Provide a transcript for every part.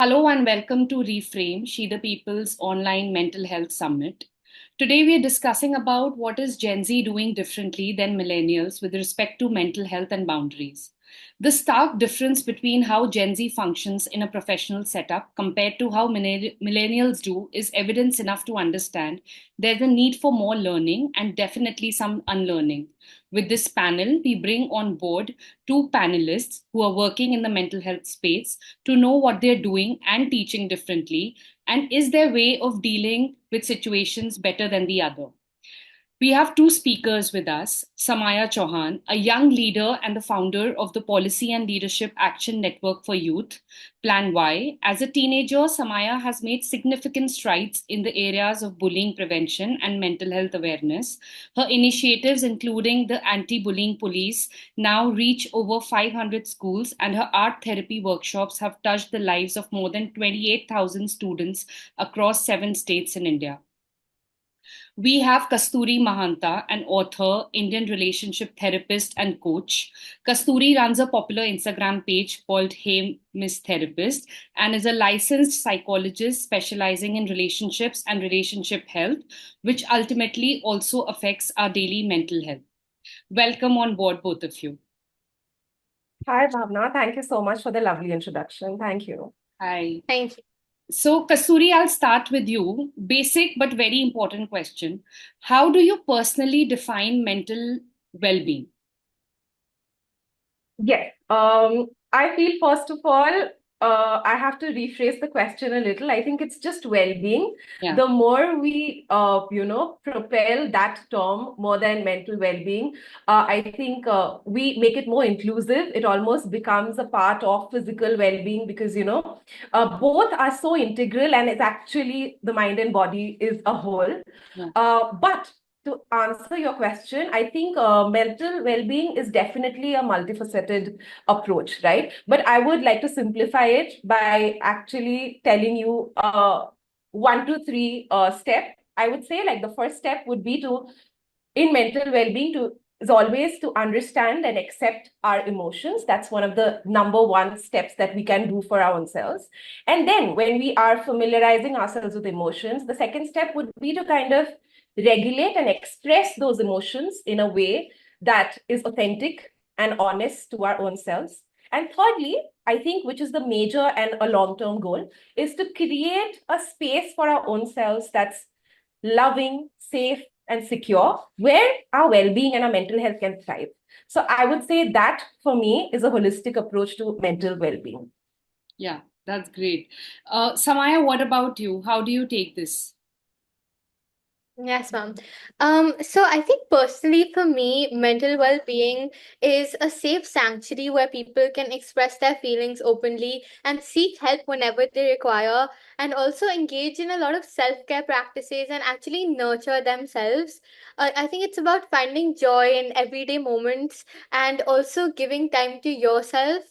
Hello and welcome to Reframe, She the People's online mental health summit. Today we are discussing about what is Gen Z doing differently than millennials with respect to mental health and boundaries. The stark difference between how Gen Z functions in a professional setup compared to how millennials do is evidence enough to understand there's a need for more learning and definitely some unlearning. With this panel, we bring on board two panelists who are working in the mental health space to know what they're doing and teaching differently, and is their way of dealing with situations better than the other. We have two speakers with us, Samaya Chauhan, a young leader and the founder of the Policy and Leadership Action Network for Youth, Plan Y. As a teenager, Samaya has made significant strides in the areas of bullying prevention and mental health awareness. Her initiatives, including the anti-bullying police, now reach over 500 schools, and her art therapy workshops have touched the lives of more than 28,000 students across 7 states in India. We have Kasturi Mahanta, an author, Indian relationship therapist, and coach. Kasturi runs a popular Instagram page called Hey Miss Therapist and is a licensed psychologist specializing in relationships and relationship health, which ultimately also affects our daily mental health. Welcome on board, both of you. Hi, Bhavna. Thank you so much for the lovely introduction. Thank you. Hi. Thank you. So, Kasturi, I'll start with you. Basic but very important question. How do you personally define mental well-being? Yes. I feel first of all, I have to rephrase the question a little. I think it's just well-being. Yeah. The more we, propel that term more than mental well-being, I think we make it more inclusive. It almost becomes a part of physical well-being because, both are so integral and it's actually the mind and body is a whole. Yeah. But to answer your question, I think mental well-being is definitely a multifaceted approach, right? But I would like to simplify it by actually telling you one, two, three step. I would say like the first step would be to, in mental well-being, to is always to understand and accept our emotions. That's one of the number one steps that we can do for our own selves. And then when we are familiarizing ourselves with emotions, the second step would be to kind of regulate and express those emotions in a way that is authentic and honest to our own selves. And thirdly, I think, which is the major and a long-term goal, is to create a space for our own selves that's loving, safe, and secure, where our well-being and our mental health can thrive. So I would say that for me is a holistic approach to mental well-being. Yeah, that's great. Samaya, what about you? How do you take this? Yes, ma'am. So I think personally for me, mental well-being is a safe sanctuary where people can express their feelings openly and seek help whenever they require, and also engage in a lot of self-care practices and actually nurture themselves. I think it's about finding joy in everyday moments and also giving time to yourself,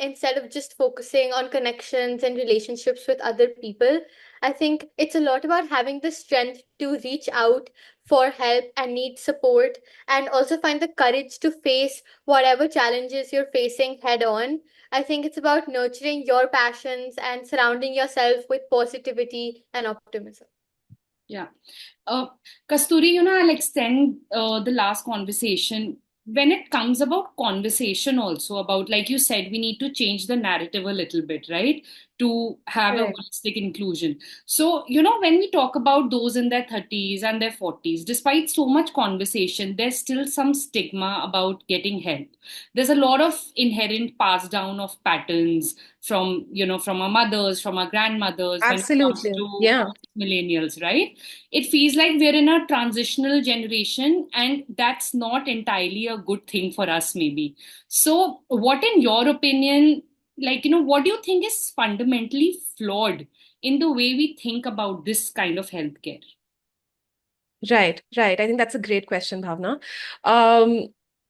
instead of just focusing on connections and relationships with other people. I think it's a lot about having the strength to reach out for help and need support, and also find the courage to face whatever challenges you're facing head on. I think it's about nurturing your passions and surrounding yourself with positivity and optimism. Yeah. Kasturi, I'll extend the last conversation. When it comes about conversation, also about, like you said, we need to change the narrative a little bit, right? To have a Correct. holistic inclusion. So, when we talk about those in their 30s and their 40s, despite so much conversation, there's still some stigma about getting help. There's a lot of inherent pass down of patterns from our mothers, from our grandmothers when it comes Absolutely. to Yeah. millennials, right? It feels like we're in a transitional generation, and that's not entirely a good thing for us, maybe. So, what, in your opinion, what do you think is fundamentally flawed in the way we think about this kind of healthcare? Right, right. I think that's a great question, Bhavna.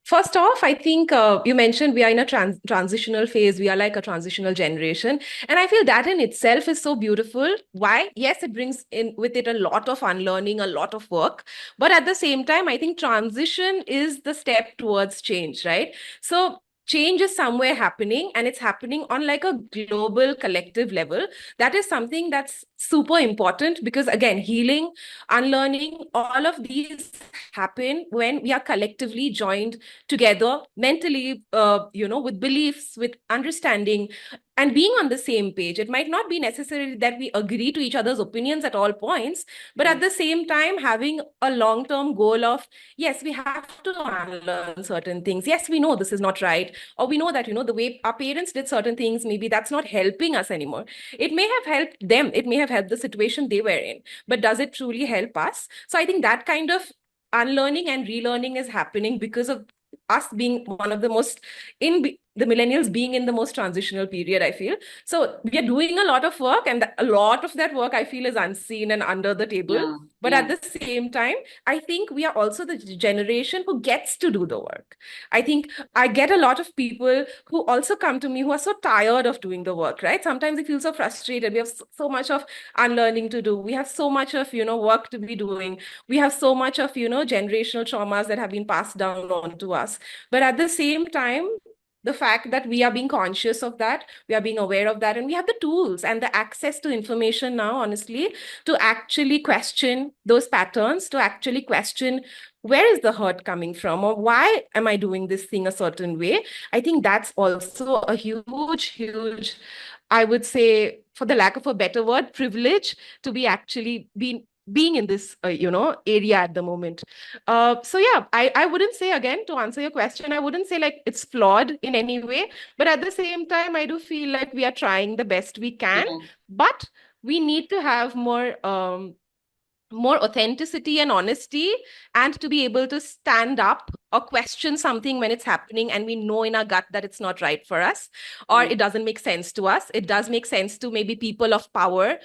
First off, I think you mentioned we are in a transitional phase. We are like a transitional generation. And I feel that in itself is so beautiful. Why? Yes, it brings in with it a lot of unlearning, a lot of work. But at the same time, I think transition is the step towards change, right? So change is somewhere happening, and it's happening on like a global collective level. That is something that's super important, because again, healing, unlearning, all of these happen when we are collectively joined together mentally, with beliefs, with understanding, and being on the same page. It might not be necessarily that we agree to each other's opinions at all points, but Yeah. at the same time having a long-term goal of, yes, we have to unlearn certain things. Yes, we know this is not right, or we know that, the way our parents did certain things, maybe that's not helping us anymore. It may have helped them, it may have helped the situation they were in, but does it truly help us? So I think that kind of unlearning and relearning is happening because of us being one of the most the millennials being in the most transitional period, I feel. So we are doing a lot of work, and a lot of that work I feel is unseen and under the table. Yeah. But Yeah. at the same time, I think we are also the generation who gets to do the work. I think I get a lot of people who also come to me who are so tired of doing the work, right? Sometimes they feel so frustrated. We have so much of unlearning to do. We have so much of, work to be doing. We have so much of, generational traumas that have been passed down on to us. But at the same time, the fact that we are being conscious of that, we are being aware of that, and we have the tools and the access to information now, honestly, to actually question those patterns, to actually question where is the hurt coming from, or why am I doing this thing a certain way. I think that's also a huge, I would say, for the lack of a better word, privilege to be actually being in this area at the moment. So yeah, I wouldn't say, again, to answer your question, I wouldn't say like it's flawed in any way, but at the same time, I do feel like we are trying the best we can, Yeah. but we need to have more authenticity and honesty, and to be able to stand up or question something when it's happening and we know in our gut that it's not right for us, or Yeah. it doesn't make sense to us. It does make sense to maybe people of power,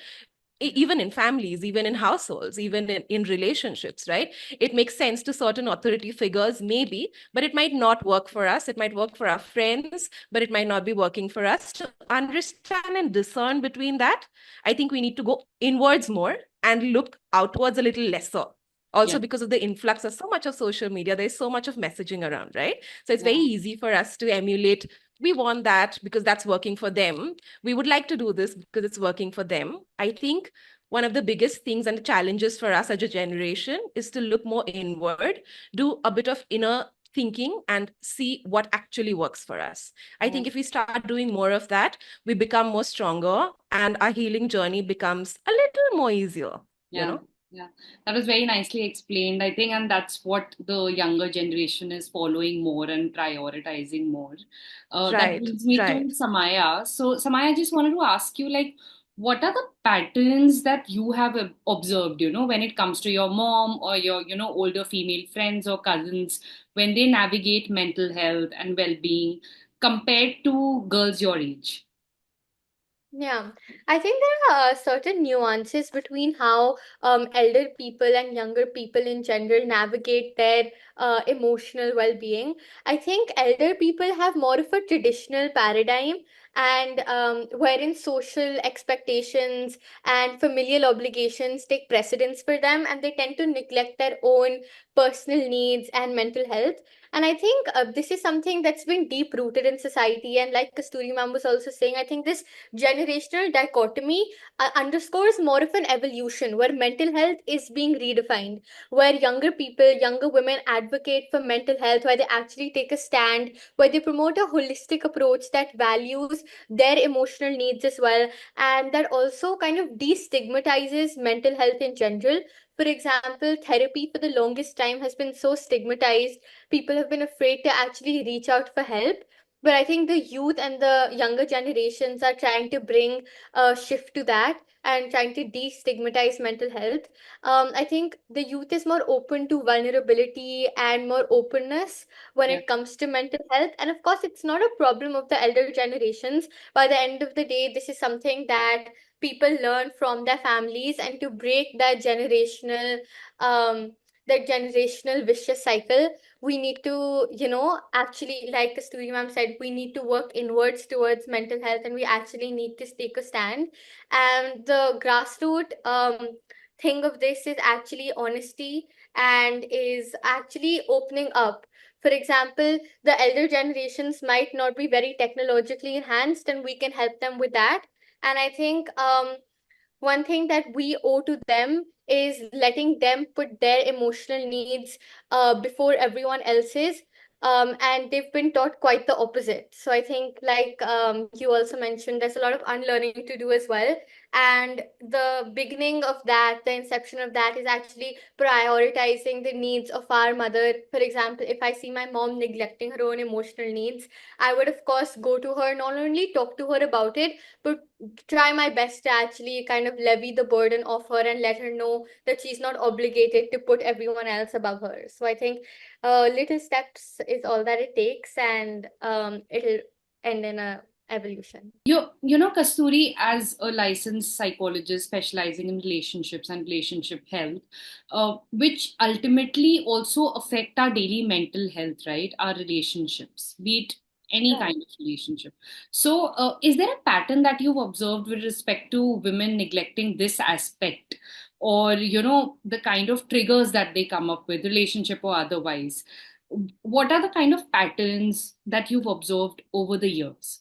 even in families, even in households, even in relationships, right? It makes sense to certain authority figures, maybe, but it might not work for us. It might work for our friends, but it might not be working for us. To understand and discern between that, I think we need to go inwards more and look outwards a little lesser. Yeah. Also, because of the influx of so much of social media, there's so much of messaging around, right? So it's very Yeah. easy for us to emulate. We want that because that's working for them. We would like to do this because it's working for them. I think one of the biggest things and the challenges for us as a generation is to look more inward, do a bit of inner thinking, and see what actually works for us. I Yeah. think if we start doing more of that, we become more stronger, and our healing journey becomes a little more easier, you Yeah. know? Yeah. That was very nicely explained, I think, and that's what the younger generation is following more and prioritizing more. That Right, brings me to right. Samaya. So, Samaya, I just wanted to ask you, like, what are the patterns that you have observed, when it comes to your mom or your, older female friends or cousins when they navigate mental health and well-being compared to girls your age? Yeah, I think there are certain nuances between how elder people and younger people in general navigate their emotional well-being. I think elder people have more of a traditional paradigm, and wherein social expectations and familial obligations take precedence for them, and they tend to neglect their own personal needs and mental health. And I think this is something that's been deep rooted in society. And like Kasturi ma'am was also saying, I think this generational dichotomy underscores more of an evolution where mental health is being redefined, where younger people, younger women advocate for mental health, where they actually take a stand, where they promote a holistic approach that values their emotional needs as well, and that also kind of destigmatizes mental health in general. For example, therapy for the longest time has been so stigmatized. People have been afraid to actually reach out for help. But I think the youth and the younger generations are trying to bring a shift to that and trying to destigmatize mental health. I think the youth is more open to vulnerability and more openness when Yeah. it comes to mental health. And of course, it's not a problem of the elder generations. By the end of the day, this is something that people learn from their families, and to break um, that generational vicious cycle, we need to, actually, like Kasturi ma'am said, we need to work inwards towards mental health, and we actually need to take a stand. And the grassroots thing of this is actually honesty, and is actually opening up For example, the elder generations might not be very technologically enhanced, and we can help them with that. And I think one thing that we owe to them is letting them put their emotional needs before everyone else's. And they've been taught quite the opposite. So I think, like you also mentioned, there's a lot of unlearning to do as well. And the beginning of that, the inception of that, is actually prioritizing the needs of our mother. For example, if I see my mom neglecting her own emotional needs, I would, of course, go to her, not only talk to her about it, but try my best to actually kind of levy the burden off her and let her know that she's not obligated to put everyone else above her. So I think little steps is all that it takes, and it'll end in a evolution. Kasturi, as a licensed psychologist specializing in relationships and relationship health, which ultimately also affect our daily mental health, right? Our relationships, be it any Right. kind of relationship. So, is there a pattern that you've observed with respect to women neglecting this aspect? Or, the kind of triggers that they come up with, relationship or otherwise? What are the kind of patterns that you've observed over the years?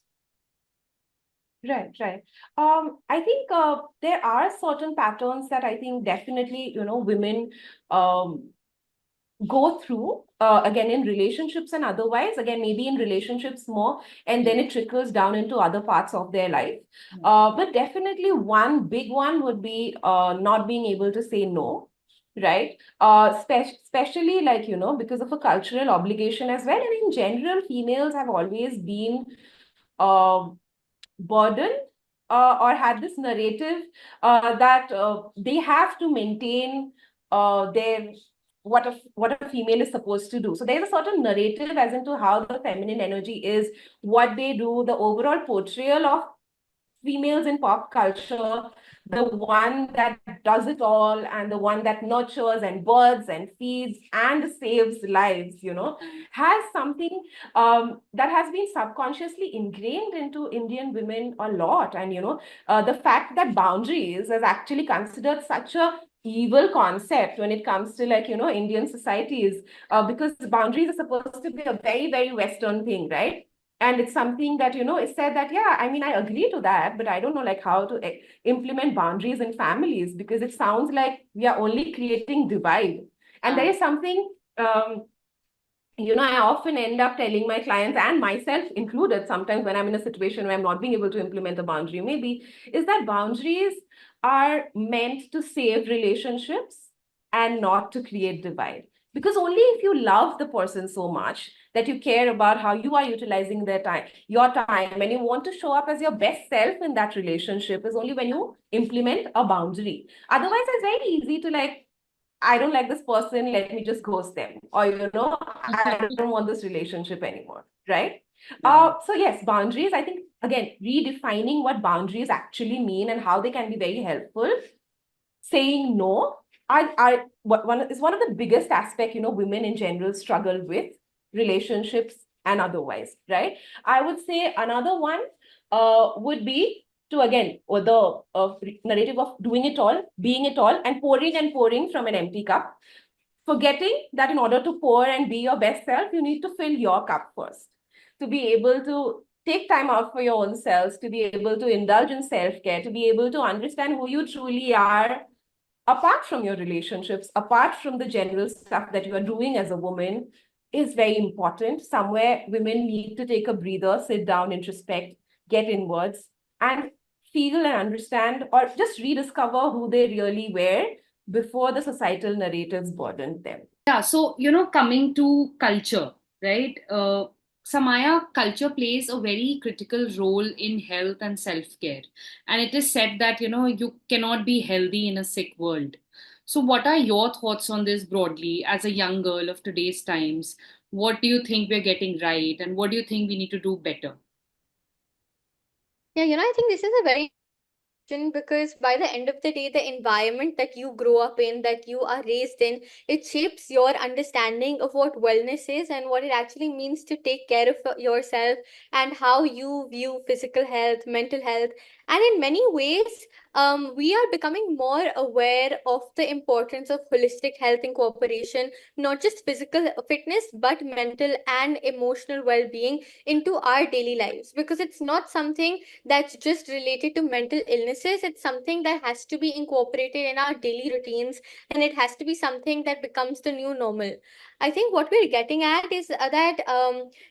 Right, right. I think there are certain patterns that I think definitely, women um, go through, again, in relationships and otherwise, again, maybe in relationships more, and then it trickles down into other parts of their life. But definitely one big one would be not being able to say no, right? Especially, like, because of a cultural obligation as well. And in general, females have always been um burdened, or had this narrative that they have to maintain their what a female is supposed to do. So there's a certain narrative as into how the feminine energy is, what they do, the overall portrayal of females in pop culture, the one that does it all and the one that nurtures and births and feeds and saves lives, has something that has been subconsciously ingrained into Indian women a lot. And, the fact that boundaries is actually considered such a evil concept when it comes to, like, Indian societies, because boundaries are supposed to be a very, very Western thing, right? And it's something that, is said that, yeah, I mean, I agree to that, but I don't know, like, how to implement boundaries in families, because it sounds like we are only creating divide. And there is something, I often end up telling my clients, and myself included, sometimes when I'm in a situation where I'm not being able to implement a boundary, maybe, is that boundaries are meant to save relationships and not to create divide. Because only if you love the person so much that you care about how you are utilizing your time, and you want to show up as your best self in that relationship, is only when you implement a boundary. Otherwise, it's very easy to, like, I don't like this person, let me just ghost them. Or, I don't want this relationship anymore, right? So yes, boundaries, I think, again, redefining what boundaries actually mean and how they can be very helpful. Saying no, is one of the biggest aspect, women in general struggle with, relationships and otherwise, right? I would say another one would be to, again, or the narrative of doing it all, being it all, and pouring from an empty cup, forgetting that in order to pour and be your best self, you need to fill your cup first. To be able to take time out for your own selves, to be able to indulge in self-care, to be able to understand who you truly are, apart from your relationships, apart from the general stuff that you are doing as a woman, is very important. Somewhere women need to take a breather, sit down, introspect, get inwards, and feel and understand, or just rediscover who they really were before the societal narratives burdened them. Yeah, so, coming to culture, right? Samaya, culture plays a very critical role in health and self care. And it is said that, you cannot be healthy in a sick world. So, what are your thoughts on this broadly as a young girl of today's times? What do you think we're getting right? And what do you think we need to do better? Yeah, I think this is a very because by the end of the day, the environment that you grow up in, that you are raised in, it shapes your understanding of what wellness is and what it actually means to take care of yourself, and how you view physical health, mental health. And in many ways, we are becoming more aware of the importance of holistic health incorporation, not just physical fitness, but mental and emotional well-being into our daily lives. Because it's not something that's just related to mental illnesses, it's something that has to be incorporated in our daily routines, and it has to be something that becomes the new normal. I think what we're getting at is that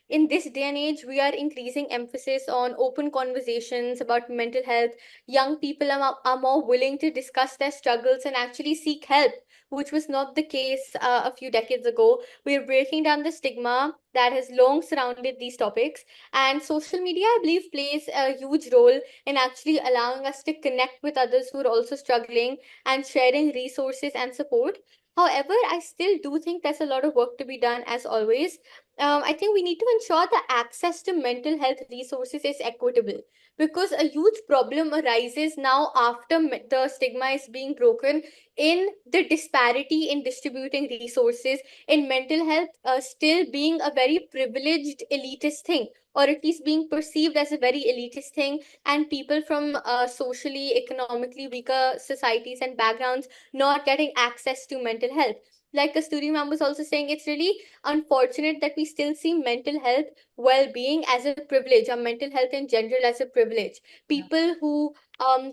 in this day and age, we are increasing emphasis on open conversations about mental health. Young people are more willing to discuss their struggles and actually seek help, which was not the case a few decades ago. We're breaking down the stigma that has long surrounded these topics. And social media, I believe, plays a huge role in actually allowing us to connect with others who are also struggling and sharing resources and support. However, I still do think there's a lot of work to be done as always. I think we need to ensure the access to mental health resources is equitable, because a huge problem arises now after the stigma is being broken in the disparity in distributing resources in mental health, still being a very privileged elitist thing, or at least being perceived as a very elitist thing, and people from socially economically weaker societies and backgrounds not getting access to mental health. Like Kasturi ma'am was also saying, it's really unfortunate that we still see mental health well-being as a privilege, or mental health in general as a privilege. People who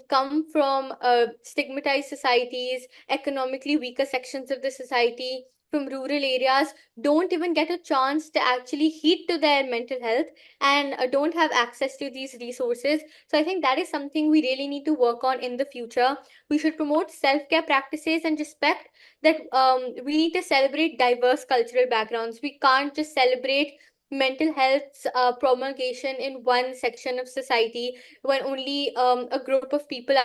come from stigmatized societies, economically weaker sections of the society, from rural areas, don't even get a chance to actually heed to their mental health, and don't have access to these resources. So I think that is something we really need to work on in the future. We should promote self-care practices and respect that we need to celebrate diverse cultural backgrounds. We can't just celebrate mental health promulgation in one section of society when only a group of people are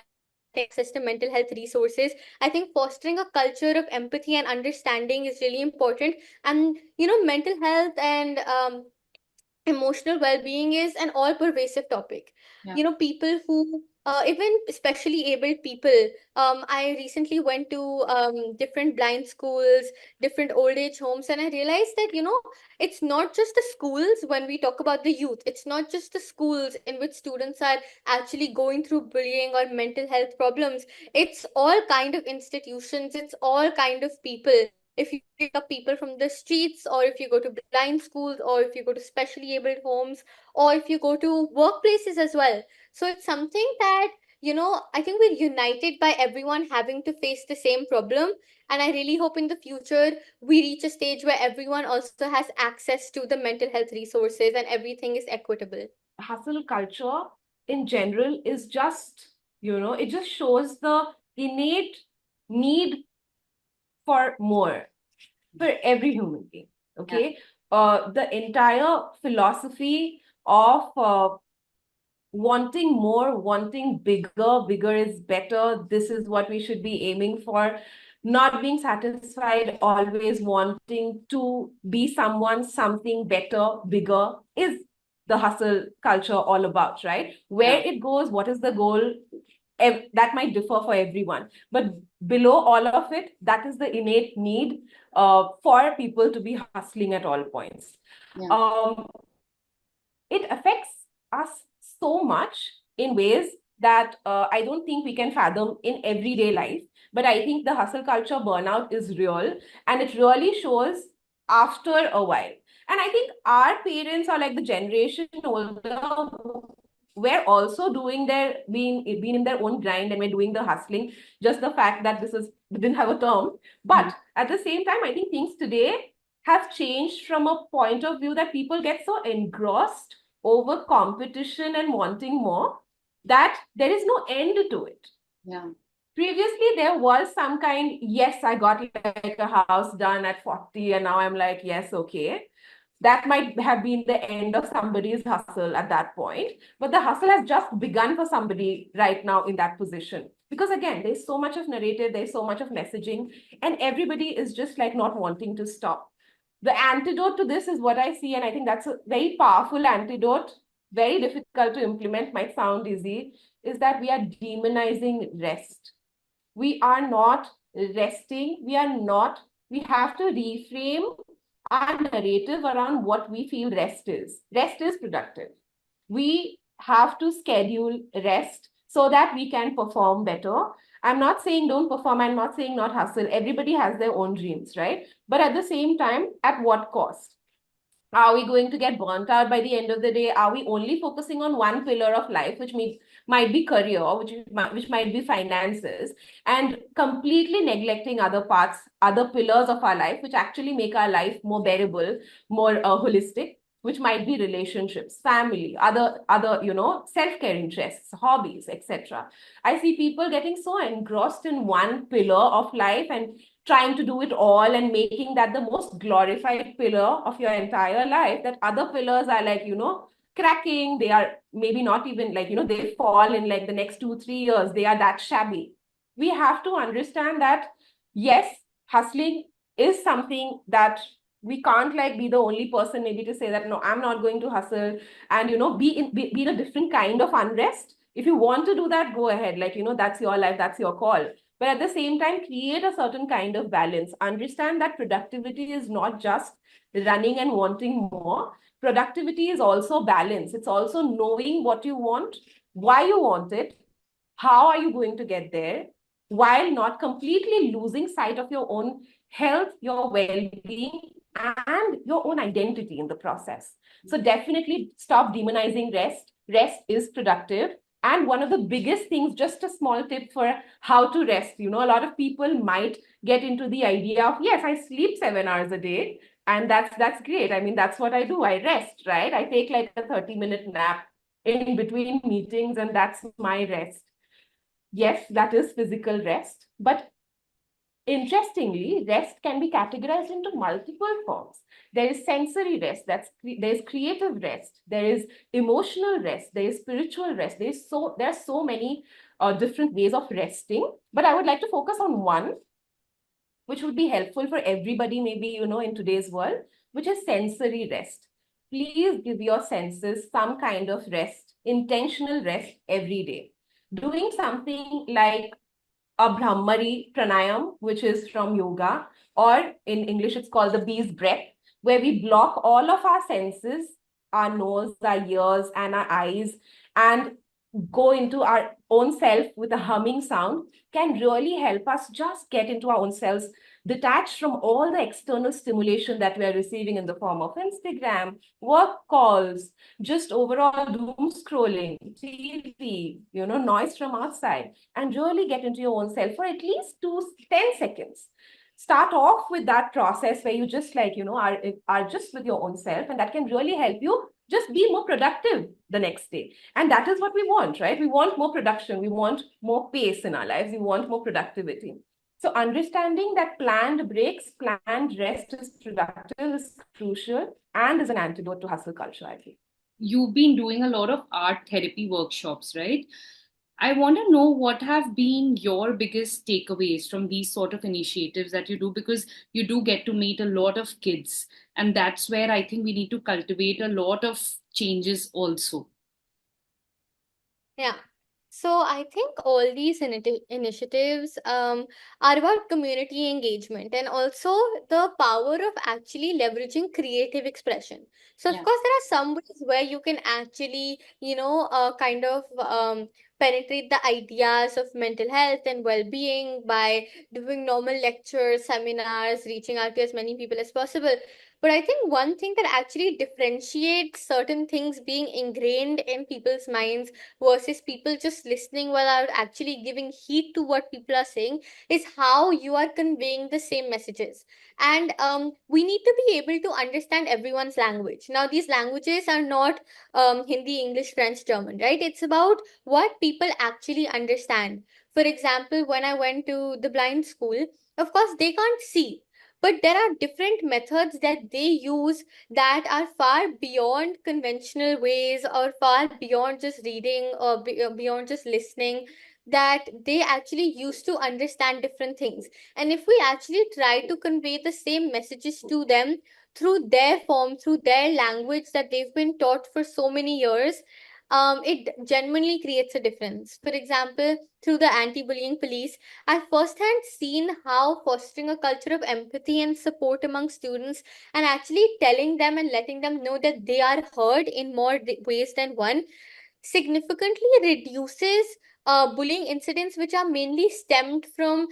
getting access to mental health resources. I think fostering a culture of empathy and understanding is really important. And mental health and emotional well-being is an all pervasive topic. Yeah. People who even especially abled people, I recently went to different blind schools, different old age homes, and I realized that it's not just the schools. When we talk about the youth, it's not just the schools in which students are actually going through bullying or mental health problems. It's all kind of institutions, it's all kind of people. If you pick up people from the streets, or if you go to blind schools, or if you go to specially abled homes, or if you go to workplaces as well. So it's something that, I think we're united by everyone having to face the same problem. And I really hope in the future we reach a stage where everyone also has access to the mental health resources and everything is equitable. Hustle culture in general is just, it just shows the innate need for more for every human being. Okay. The entire philosophy of wanting more, wanting bigger, bigger is better. This is what we should be aiming for. Not being satisfied, always wanting to be someone, something better, bigger is the hustle culture all about, right? Where it goes, what is the goal? That might differ for everyone. But below all of it, that is the innate need for people to be hustling at all points. It affects us so much in ways that I don't think we can fathom in everyday life. But I think the hustle culture burnout is real, and it really shows after a while. And I think our parents are like the generation older, we're also doing their being in their own grind, and we're doing the hustling. Just the fact that this is we didn't have a term, but at the same time, I think things today have changed from a point of view that people get so engrossed over competition and wanting more that there is no end to it. Yeah. Previously, there was some kind, yes, I got like a house done at 40, and now I'm like, yes, okay. That might have been the end of somebody's hustle at that point. But the hustle has just begun for somebody right now in that position. Because again, there's so much of narrative, there's so much of messaging, and everybody is just like not wanting to stop. The antidote to this is what I see, and I think that's a very powerful antidote, very difficult to implement, might sound easy, is that we are demonizing rest. We are not resting. We have to reframe our narrative around what we feel rest is. Rest is productive. We have to schedule rest so that we can perform better. I'm not saying don't perform. I'm not saying not hustle. Everybody has their own dreams, right? But at the same time, at what cost? Are we going to get burnt out by the end of the day? Are we only focusing on one pillar of life, which might be career, which might be finances, and completely neglecting other parts, other pillars of our life, which actually make our life more bearable, more holistic, which might be relationships, family, other self-care interests, hobbies, etc. I see people getting so engrossed in one pillar of life and trying to do it all and making that the most glorified pillar of your entire life, that other pillars are like, cracking. They are maybe not even like, they fall in like the next 2 3 years. They are that shabby. We have to understand that, yes, hustling is something that we can't like be the only person maybe to say that, no, I'm not going to hustle, and, be in a different kind of unrest. If you want to do that, go ahead. Like, that's your life, that's your call. But at the same time, create a certain kind of balance. Understand that productivity is not just running and wanting more. Productivity is also balance. It's also knowing what you want, why you want it, how are you going to get there, while not completely losing sight of your own health, your well-being, and your own identity in the process. So definitely stop demonizing rest. Rest is productive. And one of the biggest things, just a small tip for how to rest. A lot of people might get into the idea of, yes, I sleep 7 hours a day, and that's great. I mean, that's what I do. I rest, right? I take like a 30-minute nap in between meetings, and that's my rest. Yes, that is physical rest, but interestingly, rest can be categorized into multiple forms. There is sensory rest, there is creative rest, there is emotional rest, there is spiritual rest. There are so many different ways of resting. But I would like to focus on one, which would be helpful for everybody, maybe in today's world, which is sensory rest. Please give your senses some kind of rest, intentional rest every day. Doing something like a Brahmari pranayam, which is from yoga, or in English, it's called the bee's breath, where we block all of our senses, our nose, our ears, and our eyes, and go into our own self with a humming sound, can really help us just get into our own selves, detached from all the external stimulation that we are receiving in the form of Instagram, work calls, just overall doom scrolling, TV, noise from outside, and really get into your own self for at least 10 seconds. Start off with that process where you just like, are just with your own self, and that can really help you just be more productive the next day. And that is what we want, right? We want more production. We want more pace in our lives. We want more productivity. So understanding that planned breaks, planned rest is productive is crucial and is an antidote to hustle culture, I think. You've been doing a lot of art therapy workshops, right? I want to know what have been your biggest takeaways from these sort of initiatives that you do, because you do get to meet a lot of kids. And that's where I think we need to cultivate a lot of changes also. Yeah. So I think all these initiatives are about community engagement and also the power of actually leveraging creative expression. So of Yeah. course there are some ways where you can actually, kind of penetrate the ideas of mental health and well-being by doing normal lectures, seminars, reaching out to as many people as possible. But I think one thing that actually differentiates certain things being ingrained in people's minds versus people just listening without actually giving heed to what people are saying is how you are conveying the same messages. And we need to be able to understand everyone's language. Now, these languages are not Hindi, English, French, German, right? It's about what people actually understand. For example, when I went to the blind school, of course, they can't see. But there are different methods that they use that are far beyond conventional ways or far beyond just reading or beyond just listening, that they actually used to understand different things. And if we actually try to convey the same messages to them through their form, through their language that they've been taught for so many years, it genuinely creates a difference. For example, through the anti-bullying police, I've firsthand seen how fostering a culture of empathy and support among students and actually telling them and letting them know that they are heard in more ways than one significantly reduces bullying incidents which are mainly stemmed from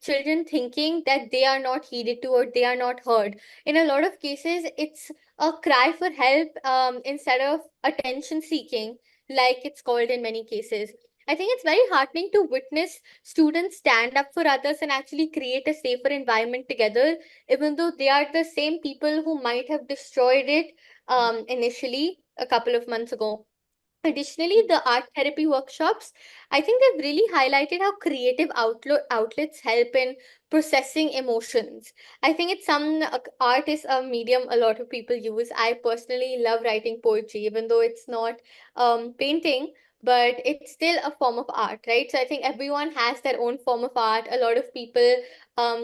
children thinking that they are not heeded to or they are not heard. In a lot of cases, it's a cry for help instead of attention seeking, like it's called in many cases. I think it's very heartening to witness students stand up for others and actually create a safer environment together, even though they are the same people who might have destroyed it initially a couple of months ago. Additionally, the art therapy workshops, I think they've really highlighted how creative outlets help in processing emotions. I think it's art is a medium a lot of people use. I personally love writing poetry, even though it's not painting, but it's still a form of art, right? So I think everyone has their own form of art. A lot of people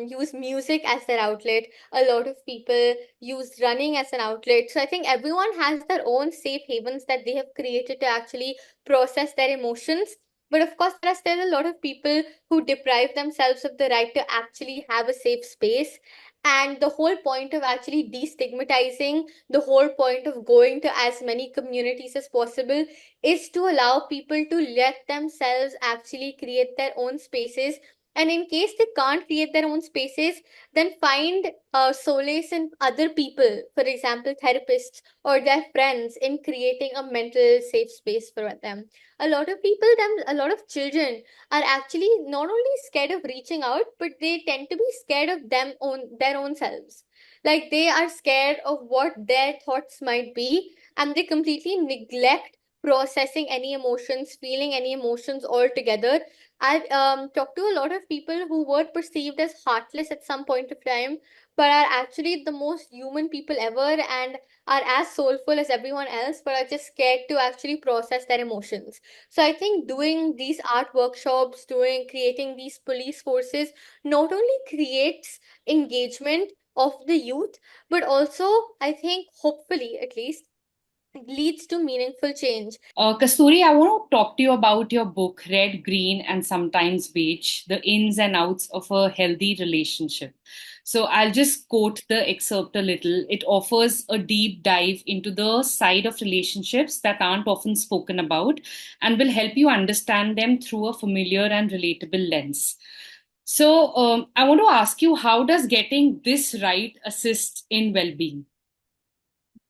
use music as their outlet. A lot of people use running as an outlet. So I think everyone has their own safe havens that they have created to actually process their emotions. But of course, there are still a lot of people who deprive themselves of the right to actually have a safe space. And the whole point of actually destigmatizing, the whole point of going to as many communities as possible is to allow people to let themselves actually create their own spaces. And in case they can't create their own spaces, then find solace in other people, for example, therapists or their friends, in creating a mental safe space for them. A lot of people, a lot of children are actually not only scared of reaching out, but they tend to be scared of their own selves. Like they are scared of what their thoughts might be, and they completely neglect processing any emotions, feeling any emotions altogether. I've talked to a lot of people who were perceived as heartless at some point of time, but are actually the most human people ever and are as soulful as everyone else, but are just scared to actually process their emotions. So I think doing these art workshops, creating these police forces not only creates engagement of the youth, but also I think hopefully at least leads to meaningful change. Kasturi, I want to talk to you about your book, Red, Green, and Sometimes Beige, The Ins and Outs of a Healthy Relationship. So I'll just quote the excerpt a little. It offers a deep dive into the side of relationships that aren't often spoken about and will help you understand them through a familiar and relatable lens. So I want to ask you, how does getting this right assist in well-being?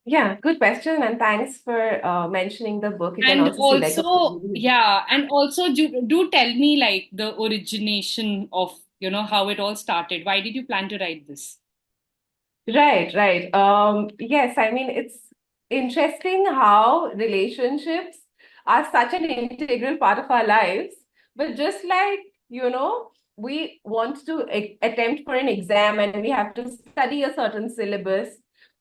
Yeah, good question. And thanks for mentioning the book. You can And also see like the also, POV. yeah, and also do tell me like the origination of, how it all started. Why did you plan to write this? Right, right. Yes, I mean, it's interesting how relationships are such an integral part of our lives. But just like, we want to attempt for an exam and we have to study a certain syllabus,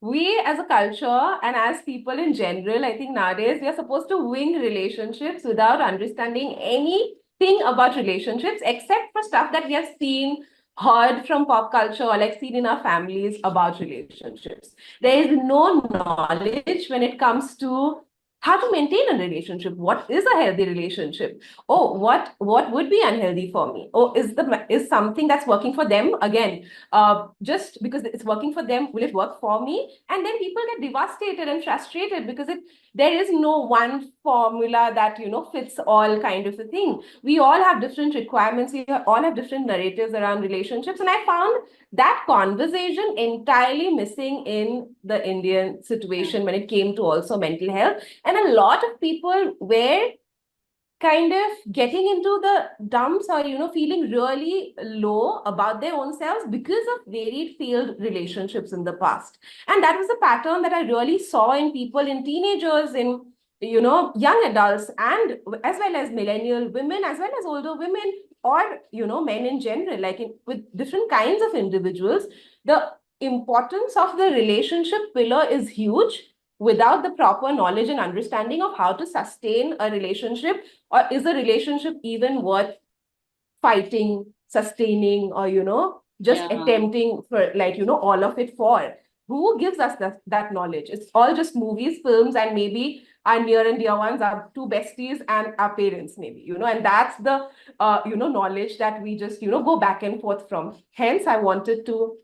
we as a culture and as people in general, I think nowadays we are supposed to wing relationships without understanding anything about relationships except for stuff that we have seen, heard from pop culture, or like seen in our families about relationships. There is no knowledge when it comes to how to maintain a relationship. What is a healthy relationship? Oh, what would be unhealthy for me? Oh, is something that's working for them again? Just because it's working for them, will it work for me? And then people get devastated and frustrated because there is no one formula that fits all kind of a thing. We all have different requirements. We all have different narratives around relationships, and I found that conversation entirely missing in the Indian situation when it came to also mental health. And a lot of people were kind of getting into the dumps, or feeling really low about their own selves because of varied failed relationships in the past. And that was a pattern that I really saw in people, in teenagers, in young adults, and as well as millennial women, as well as older women, or men in general, like with different kinds of individuals. The importance of the relationship pillar is huge. Without the proper knowledge and understanding of how to sustain a relationship, or is a relationship even worth fighting, sustaining, or just attempting for, like, all of it for? Who gives us that knowledge? It's all just movies, films, and maybe our near and dear ones, our two besties and our parents, maybe, and that's the knowledge that we just go back and forth from. Hence I wanted to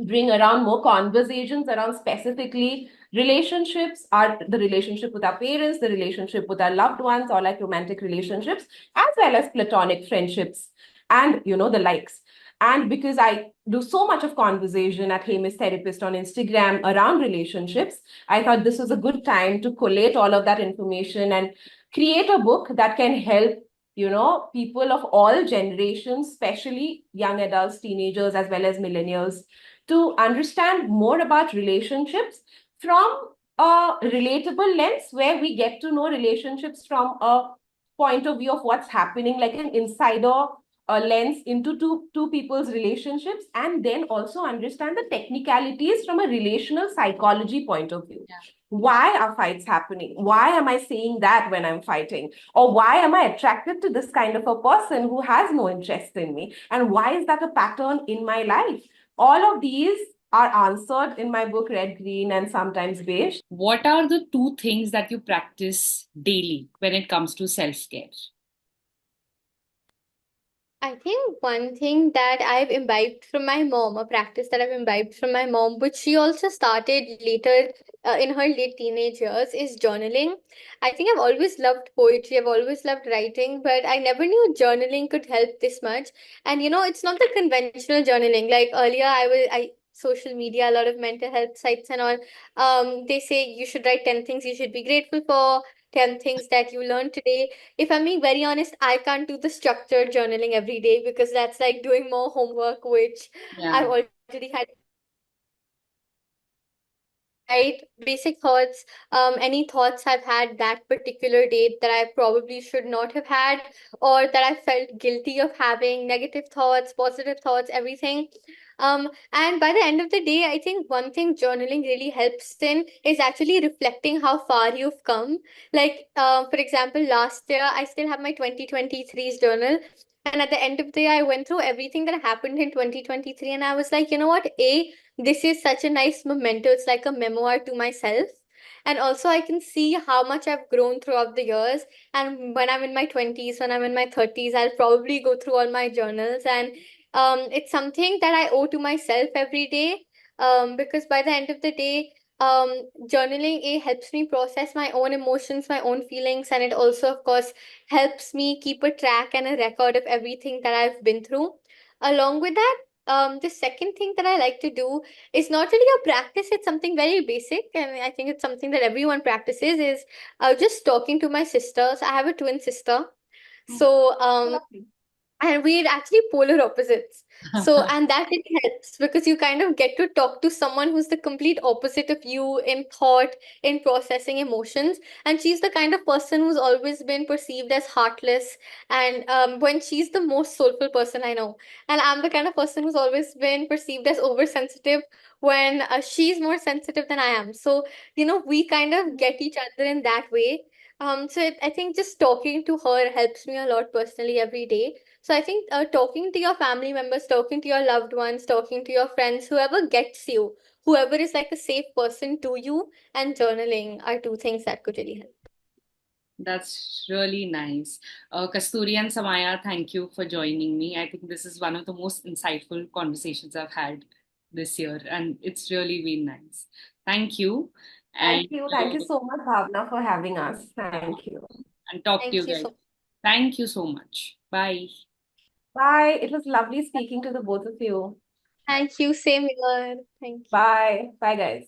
bring around more conversations around specifically Relationships are the relationship with our parents, the relationship with our loved ones, or like romantic relationships, as well as platonic friendships and, the likes. And because I do so much of conversation at Hamish Therapist on Instagram around relationships, I thought this was a good time to collate all of that information and create a book that can help, people of all generations, especially young adults, teenagers, as well as millennials, to understand more about relationships from a relatable lens where we get to know relationships from a point of view of what's happening, like an insider lens into two people's relationships, and then also understand the technicalities from a relational psychology point of view. Yeah. Why are fights happening? Why am I saying that when I'm fighting? Or why am I attracted to this kind of a person who has no interest in me? And why is that a pattern in my life? All of these are answered in my book, Red, Green, and Sometimes Beige. What are the 2 things that you practice daily when it comes to self-care? I think one thing that I've imbibed from my mom, a practice that I've imbibed from my mom, which she also started later in her late teenage years, is journaling. I think I've always loved poetry, I've always loved writing, but I never knew journaling could help this much. And it's not the conventional journaling. Like earlier, I social media, a lot of mental health sites and all. They say you should write 10 things you should be grateful for, 10 things that you learned today. If I'm being very honest, I can't do the structured journaling every day because that's like doing more homework, which Yeah. I've already had. Right, basic thoughts, any thoughts I've had that particular date that I probably should not have had, or that I felt guilty of having, negative thoughts, positive thoughts, everything. And by the end of the day, I think one thing journaling really helps in is actually reflecting how far you've come. Like, for example, last year I still have my 2023's journal. And at the end of the day, I went through everything that happened in 2023, and I was like, you know what? This is such a nice memento. It's like a memoir to myself. And also, I can see how much I've grown throughout the years. And when I'm in my 20s, when I'm in my 30s, I'll probably go through all my journals. And it's something that I owe to myself every day. Because by the end of the day, journaling helps me process my own emotions, my own feelings, and it also, of course, helps me keep a track and a record of everything that I've been through. Along with that, the second thing that I like to do is not really a practice, it's something very basic, and I think it's something that everyone practices, is just talking to my sisters. I have a twin sister. So, and we're actually polar opposites. So, and that really helps because you kind of get to talk to someone who's the complete opposite of you in thought, in processing emotions. And she's the kind of person who's always been perceived as heartless. And when she's the most soulful person I know. And I'm the kind of person who's always been perceived as oversensitive when she's more sensitive than I am. So, we kind of get each other in that way. I think just talking to her helps me a lot personally every day. So I think talking to your family members, talking to your loved ones, talking to your friends, whoever gets you, whoever is like a safe person to you, and journaling are 2 things that could really help. That's really nice. Kasturi and Samaya, thank you for joining me. I think this is one of the most insightful conversations I've had this year, and it's really been nice. Thank you, and Thank you. Thank you so much, Bhavna, for having us. Thank you. talk to you Thank you guys. so Thank you so much. Bye. Bye. It was lovely speaking to the both of you. Thank you, same here. Thank you. Bye. Bye, guys.